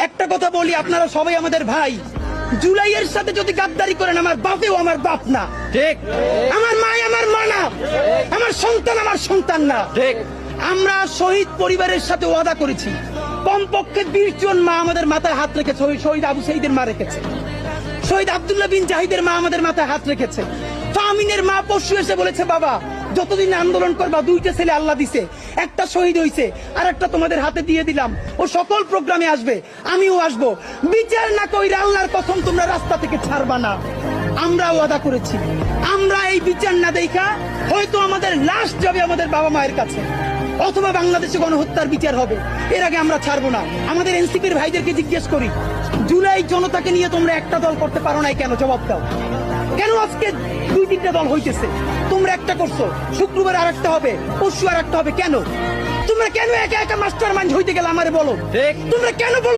একটা কথা বলি, আপনারা সবাই আমাদের ভাই। জুলাইয়ের সাথে যদি গাদ্দারি করেন, আমার বাপেও আমার বাপ না, ঠিক। আমার মা আমার মা না, আমার সন্তান আমার সন্তান না, ঠিক। আমরা শহীদ পরিবারের সাথে ওয়াদা করেছি, কমপক্ষে 20 জন মা আমাদের মাথায় হাত রেখেছে। শহীদ আবু সাঈদের মা রেখেছে, শহীদ আব্দুল্লাহ বিন জাহিদের মা আমাদের মাথায় হাত রেখেছে। ফামিনের মা পরশু এসে বলেছে, বাবা যতদিন আন্দোলন করবা, 2টা ছেলে আল্লাহ দিছে, একটা শহীদ হইছে আর একটা তোমাদের হাতে দিয়ে দিলাম, ও সকল প্রোগ্রামে আসবে, আমিও আসবো। বিচার না কইরা আল্লাহর কসম তোমরা রাস্তা থেকে ছাড়বা না। আমরা ওয়াদা করেছি, আমরা এই বিচার না দেখা হয়তো আমাদের লাশ যাবে আমাদের বাবা মায়ের কাছে, অথবা বাংলাদেশে গণহত্যার বিচার হবে, এর আগে আমরা ছাড়বো না। আমাদের এনসিপির ভাইদেরকে জিজ্ঞেস করি, জুলাই জনতাকে নিয়ে তোমরা একটা দল করতে পারো নাই কেন? জবাব দাও। কেন আজকে 2-3টা দল হইতেছে? তোমরা একটা করছো, শুক্রবার আর একটা হবে, পরশু আর একটা হবে, কেন? তোমরা কেন একা একা মাস্টার মাইন্ড হইতে গেলে আমারে বলো, তোমরা কেন বল